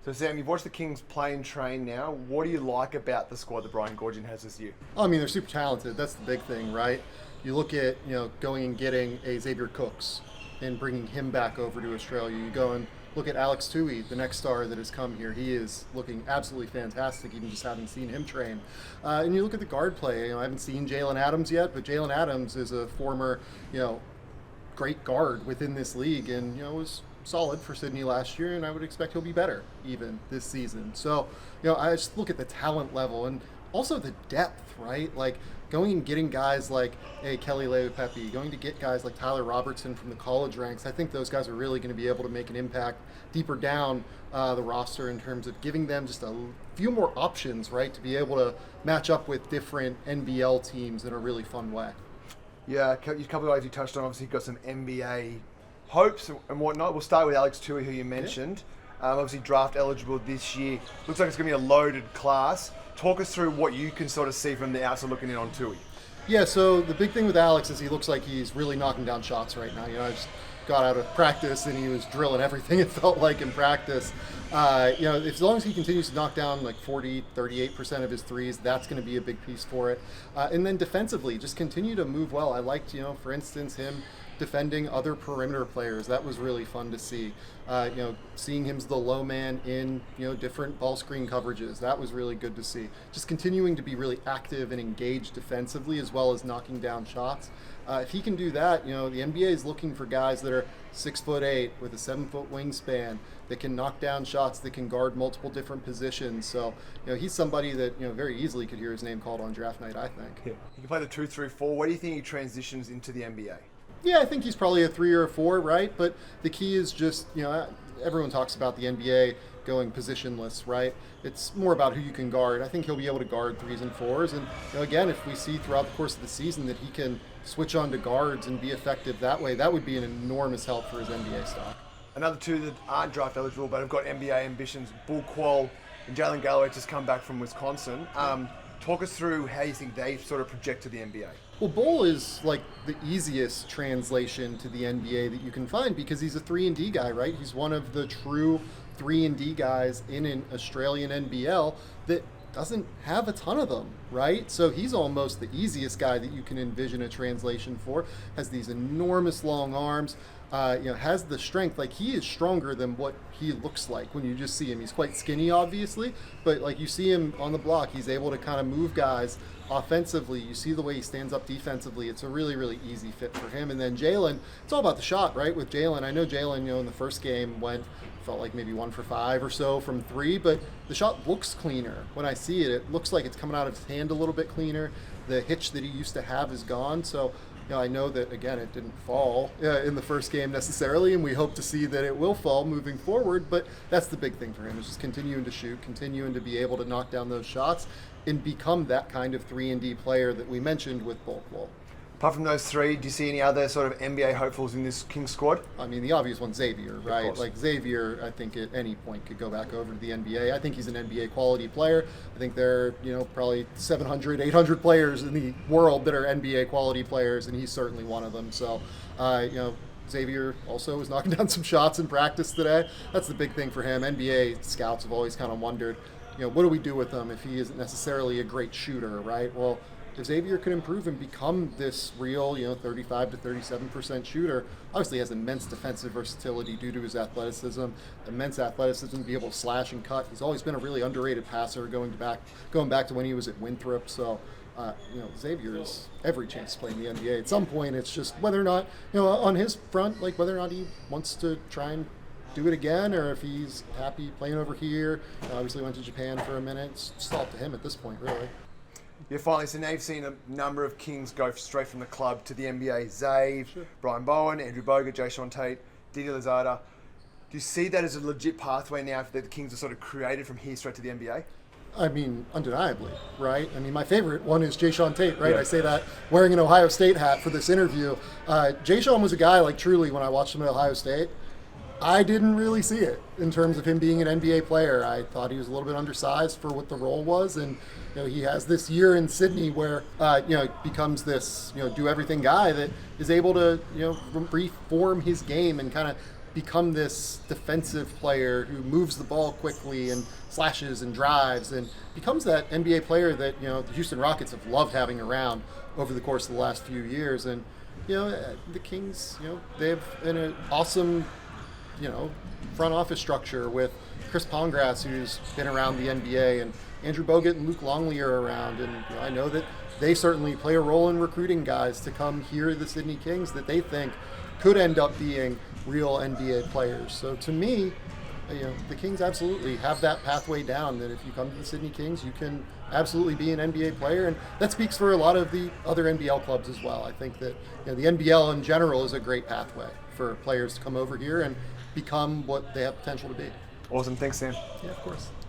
So Sam, you've watched the Kings play and train now. What do you like about the squad that Brian Goorjian has this year? I mean, they're super talented. That's the big thing, right? You look at, going and getting a Xavier Cooks and bringing him back over to Australia. You go and look at Alex Toohey, the next star that has come here. He is looking absolutely fantastic, even just having seen him train. And you look at the guard play. I haven't seen Jalen Adams yet, but Jalen Adams is a former, great guard within this league, and was solid for Sydney last year, and I would expect he'll be better even this season. So, I just look at the talent level and also the depth, right? Like going and getting guys like Kelly Leaupepe, going to get guys like Tyler Robertson from the college ranks. I think those guys are really going to be able to make an impact deeper down the roster in terms of giving them just a few more options, right, to be able to match up with different NBL teams in a really fun way. Yeah, a couple of guys you touched on. Obviously, you've got some NBA hopes and whatnot. We'll start with Alex Toohey, who you mentioned. Obviously, draft eligible this year. Looks like it's going to be a loaded class. Talk us through what you can sort of see from the outside looking in on Toohey. Yeah, so the big thing with Alex is he looks like he's really knocking down shots right now. I just got out of practice and he was drilling everything it felt like in practice. As long as he continues to knock down like 38% of his threes, that's going to be a big piece for it. And then defensively, just continue to move well. I liked, for instance, him defending other perimeter players. That was really fun to see. Seeing him as the low man in, different ball screen coverages. That was really good to see. Just continuing to be really active and engaged defensively as well as knocking down shots. If he can do that, the NBA is looking for guys that are 6'8" with a 7-foot wingspan that can knock down shots, that can guard multiple different positions. So, he's somebody that, very easily could hear his name called on draft night, I think. Yeah. He can play the 2-3-4. Where do you think he transitions into the NBA? Yeah, I think he's probably a 3 or a 4, right? But the key is just, everyone talks about the NBA going positionless, right? It's more about who you can guard. I think he'll be able to guard 3s and 4s. And, again, if we see throughout the course of the season that he can switch on to guards and be effective that way, that would be an enormous help for his NBA stock. Another two that aren't draft eligible but have got NBA ambitions, Bull Qual and Jalen Galloway, just come back from Wisconsin. Talk us through how you think they sort of project to the NBA. Well, Bull is like the easiest translation to the NBA that you can find because he's a 3-and-D guy, right? He's one of the true 3-and-D guys in an Australian NBL that doesn't have a ton of them, right? So he's almost the easiest guy that you can envision a translation for. Has these enormous long arms, has the strength. Like, he is stronger than what he looks like when you just see him. He's quite skinny, obviously, but like you see him on the block, he's able to kind of move guys offensively. You see the way he stands up defensively. It's a really, really easy fit for him. And then Jalen, it's all about the shot, right? With Jalen, I know Jalen, in the first game felt like maybe 1 for 5 or so from 3, but the shot looks cleaner. When I see it, it looks like it's coming out of his hand a little bit cleaner. The hitch that he used to have is gone. So, I know that, again, it didn't fall in the first game necessarily, and we hope to see that it will fall moving forward, but that's the big thing for him, is just continuing to shoot, continuing to be able to knock down those shots, and become that kind of 3-and-D player that we mentioned with Bull Qual. Apart from those three, do you see any other sort of NBA hopefuls in this Kings squad? I mean, the obvious one's Xavier, right? Like, Xavier, I think at any point could go back over to the NBA. I think he's an NBA quality player. I think there are, probably 700, 800 players in the world that are NBA quality players, and he's certainly one of them. So, Xavier also was knocking down some shots in practice today. That's the big thing for him. NBA scouts have always kind of wondered, what do we do with him if he isn't necessarily a great shooter, right? Well, if Xavier could improve and become this real, 35 to 37% shooter, obviously has immense defensive versatility due to his athleticism, immense athleticism to be able to slash and cut. He's always been a really underrated passer going back to when he was at Winthrop. So, Xavier has every chance to play in the NBA. At some point, it's just whether or not, on his front, like whether or not he wants to try and do it again, or if he's happy playing over here. Obviously went to Japan for a minute. It's just all up to him at this point, really. Yeah, finally, so now you've seen a number of Kings go straight from the club to the NBA. Xavier, Brian Bowen, Andrew Bogut, Jason Tate, Didi Louzada. Do you see that as a legit pathway now that the Kings are sort of created from here straight to the NBA? I mean, undeniably, right? I mean, my favorite one is Jason Tate, right? Yeah. I say that wearing an Ohio State hat for this interview. Jason was a guy, like, truly, when I watched him at Ohio State, I didn't really see it in terms of him being an NBA player. I thought he was a little bit undersized for what the role was, and he has this year in Sydney where becomes this do everything guy that is able to reform his game and kind of become this defensive player who moves the ball quickly and slashes and drives and becomes that NBA player that, the Houston Rockets have loved having around over the course of the last few years. And, the Kings, they have an awesome, front office structure with Chris Pongrass, who's been around the NBA, and Andrew Bogut and Luke Longley are around. And I know that they certainly play a role in recruiting guys to come here to the Sydney Kings that they think could end up being real NBA players. So to me, the Kings absolutely have that pathway down, that if you come to the Sydney Kings, you can absolutely be an NBA player. And that speaks for a lot of the other NBL clubs as well. I think that the NBL in general is a great pathway for players to come over here and become what they have potential to be. Awesome. Thanks, Sam. Yeah, of course.